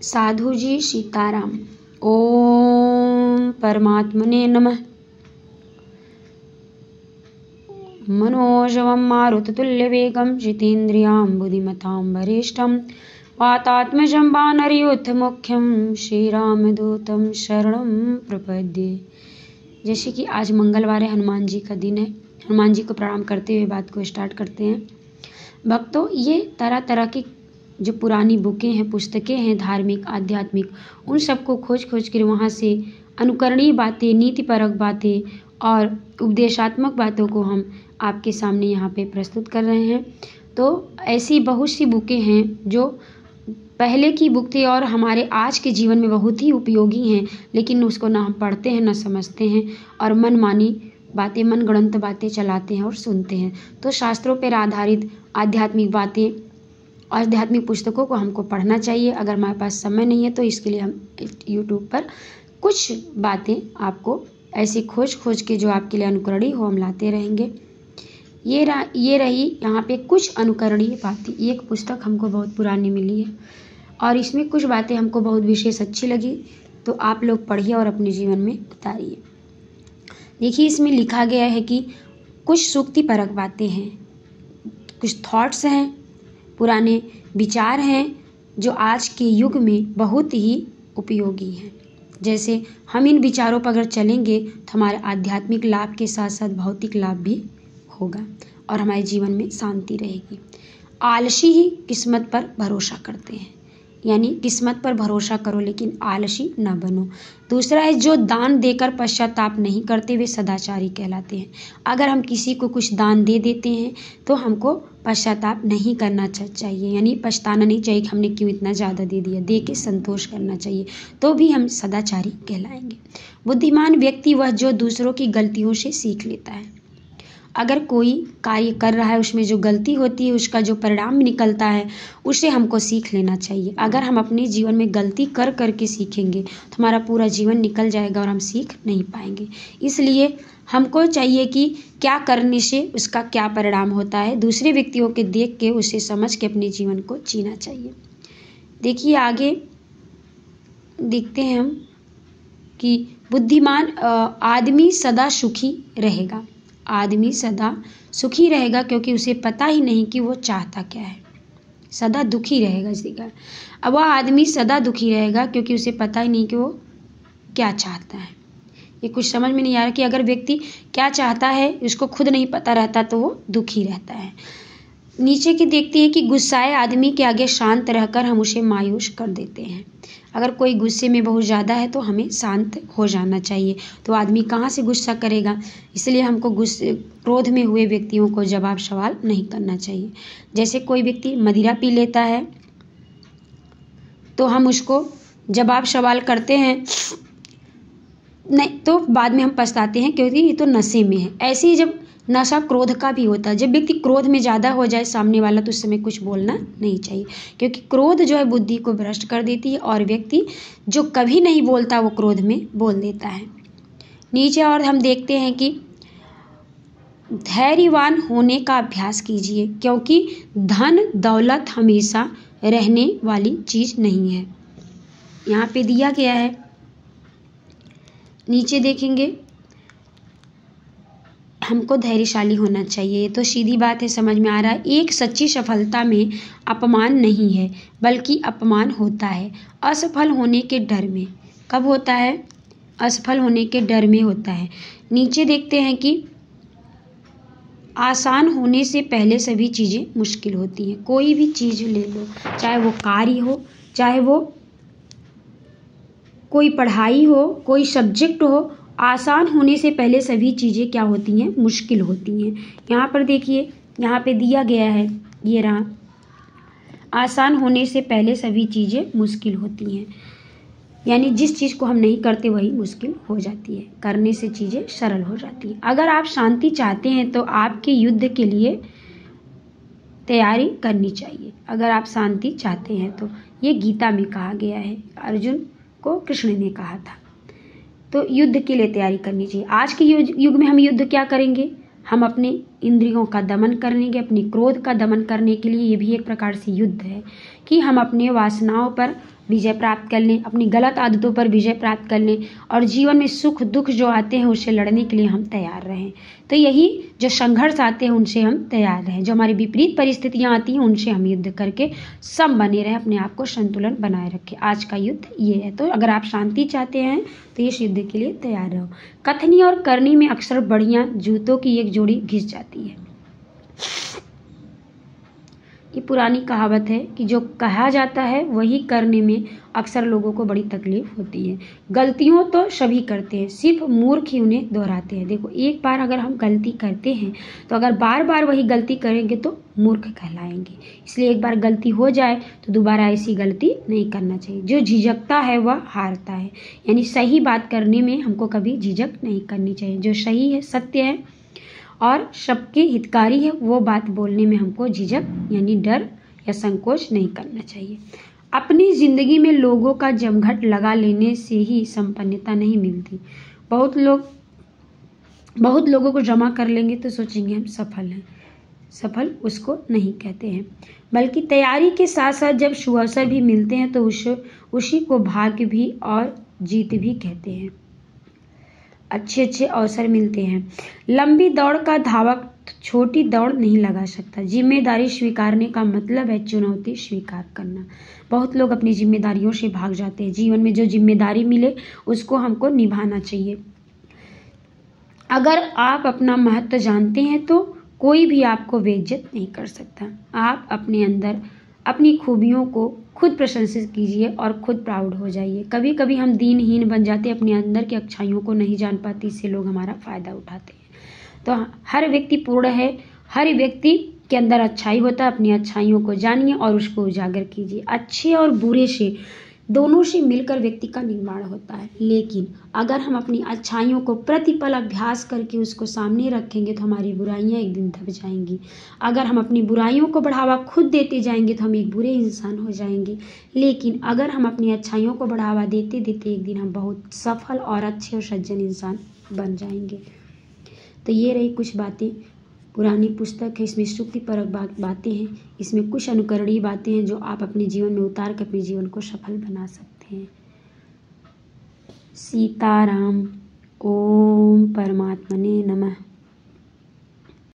साधु जी सीताराम। ओम परमात्मने नमः। मनोजवं मारुततुल्यवेगं जितेन्द्रियां बुद्धिमतां वरिष्ठं वातात्मजं वानरयूथमुख्यं श्रीरामदूतं शरणं प्रपद्ये। जैसे कि आज मंगलवार है, हनुमान जी का दिन है। हनुमान जी को प्रणाम करते हुए बात को स्टार्ट करते हैं। भक्तों, ये तरह तरह की जो पुरानी बुकें हैं, पुस्तकें हैं, धार्मिक आध्यात्मिक, उन सबको खोज कर वहाँ से अनुकरणीय बातें, नीतिपरक बातें और उपदेशात्मक बातों को हम आपके सामने यहाँ पे प्रस्तुत कर रहे हैं। तो ऐसी बहुत सी बुकें हैं जो पहले की बुक थी और हमारे आज के जीवन में बहुत ही उपयोगी हैं, लेकिन उसको ना हम पढ़ते हैं, ना समझते हैं और मनमानी बातें, मनगढ़ंत बातें चलाते हैं और सुनते हैं। तो शास्त्रों पर आधारित आध्यात्मिक बातें, आध्यात्मिक पुस्तकों को हमको पढ़ना चाहिए। अगर हमारे पास समय नहीं है तो इसके लिए हम यूट्यूब पर कुछ बातें आपको ऐसी खोज के जो आपके लिए अनुकरणीय हो हम लाते रहेंगे। ये रही यहाँ पे कुछ अनुकरणीय बातें। एक पुस्तक हमको बहुत पुरानी मिली है और इसमें कुछ बातें हमको बहुत विशेष अच्छी लगी, तो आप लोग पढ़िए और अपने जीवन में उतारिए। देखिए, इसमें लिखा गया है कि कुछ सूक्तिपरक बातें हैं, कुछ थॉट्स हैं, पुराने विचार हैं जो आज के युग में बहुत ही उपयोगी हैं। जैसे हम इन विचारों पर अगर चलेंगे तो हमारे आध्यात्मिक लाभ के साथ साथ भौतिक लाभ भी होगा और हमारे जीवन में शांति रहेगी। आलसी ही किस्मत पर भरोसा करते हैं, यानी किस्मत पर भरोसा करो लेकिन आलसी ना बनो। दूसरा है, जो दान देकर पश्चाताप नहीं करते वे सदाचारी कहलाते हैं। अगर हम किसी को कुछ दान दे देते हैं तो हमको पश्चाताप नहीं करना चाहिए, यानी पछताना नहीं चाहिए कि हमने क्यों इतना ज़्यादा दे दिया, दे के संतोष करना चाहिए, तो भी हम सदाचारी कहलाएंगे। बुद्धिमान व्यक्ति वह जो दूसरों की गलतियों से सीख लेता है। अगर कोई कार्य कर रहा है, उसमें जो गलती होती है, उसका जो परिणाम निकलता है, उसे हमको सीख लेना चाहिए। अगर हम अपने जीवन में गलती कर के सीखेंगे तो हमारा पूरा जीवन निकल जाएगा और हम सीख नहीं पाएंगे। इसलिए हमको चाहिए कि क्या करने से उसका क्या परिणाम होता है, दूसरे व्यक्तियों के देख के उसे समझ के अपने जीवन को जीना चाहिए। देखिए, आगे देखते हैं हम कि बुद्धिमान आदमी सदा सुखी रहेगा। आदमी सदा सुखी रहेगा क्योंकि उसे पता ही नहीं कि वो चाहता क्या है। सदा दुखी रहेगा इसी का। अब वह आदमी सदा दुखी रहेगा क्योंकि उसे पता ही नहीं कि वो क्या चाहता है। ये कुछ समझ में नहीं आ रहा कि अगर व्यक्ति क्या चाहता है उसको खुद नहीं पता रहता तो वो दुखी रहता है। नीचे की देखती है कि गुस्साए आदमी के आगे शांत रहकर हम उसे मायूस कर देते हैं। अगर कोई गुस्से में बहुत ज़्यादा है तो हमें शांत हो जाना चाहिए, तो आदमी कहाँ से गुस्सा करेगा। इसलिए हमको क्रोध में हुए व्यक्तियों को जवाब सवाल नहीं करना चाहिए। जैसे कोई व्यक्ति मदिरा पी लेता है तो हम उसको जवाब सवाल करते हैं नहीं, तो बाद में हम पछताते हैं क्योंकि ये तो नशे में है। ऐसे ही जब नशा क्रोध का भी होता है, जब व्यक्ति क्रोध में ज़्यादा हो जाए सामने वाला तो उस समय कुछ बोलना नहीं चाहिए, क्योंकि क्रोध जो है बुद्धि को भ्रष्ट कर देती है और व्यक्ति जो कभी नहीं बोलता वो क्रोध में बोल देता है। नीचे और हम देखते हैं कि धैर्यवान होने का अभ्यास कीजिए, क्योंकि धन दौलत हमेशा रहने वाली चीज़ नहीं है। यहाँ पे दिया गया है, नीचे देखेंगे, हमको धैर्यशाली होना चाहिए। ये तो सीधी बात है, समझ में आ रहा है। एक सच्ची सफलता में अपमान नहीं है बल्कि अपमान होता है असफल होने के डर में। कब होता है? असफल होने के डर में होता है। नीचे देखते हैं कि आसान होने से पहले सभी चीज़ें मुश्किल होती हैं। कोई भी चीज़ ले लो, चाहे वो कार्य हो, चाहे वो कोई पढ़ाई हो, कोई सब्जेक्ट हो, आसान होने से पहले सभी चीज़ें क्या होती हैं? मुश्किल होती हैं। यहाँ पर देखिए, यहाँ पे दिया गया है, ये रहा, आसान होने से पहले सभी चीज़ें मुश्किल होती हैं, यानी जिस चीज़ को हम नहीं करते वही मुश्किल हो जाती है, करने से चीज़ें सरल हो जाती हैं। अगर आप शांति चाहते हैं तो आपके युद्ध के लिए तैयारी करनी चाहिए। अगर आप शांति चाहते हैं तो ये गीता में कहा गया है, अर्जुन को कृष्ण ने कहा था। तो युद्ध के लिए तैयारी करनी चाहिए। आज के युग में हम युद्ध क्या करेंगे? हम अपने इंद्रियों का दमन करेंगे, अपने क्रोध का दमन करने के लिए। ये भी एक प्रकार से युद्ध है कि हम अपने वासनाओं पर विजय प्राप्त कर लें, अपनी गलत आदतों पर विजय प्राप्त कर लें और जीवन में सुख दुख जो आते हैं उससे लड़ने के लिए हम तैयार रहें। तो यही जो संघर्ष आते हैं उनसे हम तैयार रहें, जो हमारी विपरीत परिस्थितियां आती हैं उनसे हम युद्ध करके सम बने रहें, अपने आप को संतुलन बनाए रखें। आज का युद्ध ये है। तो अगर आप शांति चाहते हैं तो इस युद्ध के लिए तैयार रहो। कथनी और करनी में अक्सर बढ़िया जूतों की एक जोड़ी घिस जाती है। ये पुरानी कहावत है कि जो कहा जाता है वही करने में अक्सर लोगों को बड़ी तकलीफ होती है। गलतियों तो सभी करते हैं, सिर्फ मूर्ख ही उन्हें दोहराते हैं। देखो, एक बार अगर हम गलती करते हैं तो अगर बार बार वही गलती करेंगे तो मूर्ख कहलाएंगे। इसलिए एक बार गलती हो जाए तो दोबारा ऐसी गलती नहीं करना चाहिए। जो झिझकता है वह हारता है, यानी सही बात करने में हमको कभी झिझक नहीं करनी चाहिए। जो सही है, सत्य है और सबके हितकारी है, वो बात बोलने में हमको झिझक यानी डर या संकोच नहीं करना चाहिए। अपनी जिंदगी में लोगों का जमघट लगा लेने से ही संपन्नता नहीं मिलती। बहुत लोगों को जमा कर लेंगे तो सोचेंगे हम सफल हैं। सफल उसको नहीं कहते हैं, बल्कि तैयारी के साथ साथ जब सुअवसर भी मिलते हैं तो उसी को भाग्य भी और जीत भी कहते हैं। अच्छे अवसर मिलते हैं। लंबी दौड़ का धावक छोटी दौड़ नहीं लगा सकता। जिम्मेदारी स्वीकारने का मतलब है चुनौती स्वीकार करना। बहुत लोग अपनी जिम्मेदारियों से भाग जाते हैं। जीवन में जो जिम्मेदारी मिले उसको हमको निभाना चाहिए। अगर आप अपना महत्व जानते हैं तो कोई भी आपको बेइज्जत नहीं कर सकता। आप अपने अंदर अपनी खूबियों को खुद प्रशंसित कीजिए और खुद प्राउड हो जाइए। कभी कभी हम दीनहीन बन जाते हैं, अपने अंदर की अच्छाइयों को नहीं जान पाते, इससे लोग हमारा फायदा उठाते हैं। तो हर व्यक्ति पूर्ण है, हर व्यक्ति के अंदर अच्छाई होता है। अपनी अच्छाइयों को जानिए और उसको उजागर कीजिए। अच्छे और बुरे से दोनों से मिलकर व्यक्ति का निर्माण होता है, लेकिन अगर हम अपनी अच्छाइयों को प्रतिपल अभ्यास करके उसको सामने रखेंगे तो हमारी बुराइयां एक दिन दब जाएंगी। अगर हम अपनी बुराइयों को बढ़ावा खुद देते जाएंगे तो हम एक बुरे इंसान हो जाएंगे, लेकिन अगर हम अपनी अच्छाइयों को बढ़ावा देते देते एक दिन हम बहुत सफल और अच्छे और सज्जन इंसान बन जाएंगे। तो ये रही कुछ बातें। पुरानी पुस्तक है, इसमें श्रुतिपरक बातें हैं, इसमें कुछ अनुकरणीय बातें हैं जो आप अपने जीवन में उतार कर अपने जीवन को सफल बना सकते हैं। सीताराम। ओम परमात्मने नमः।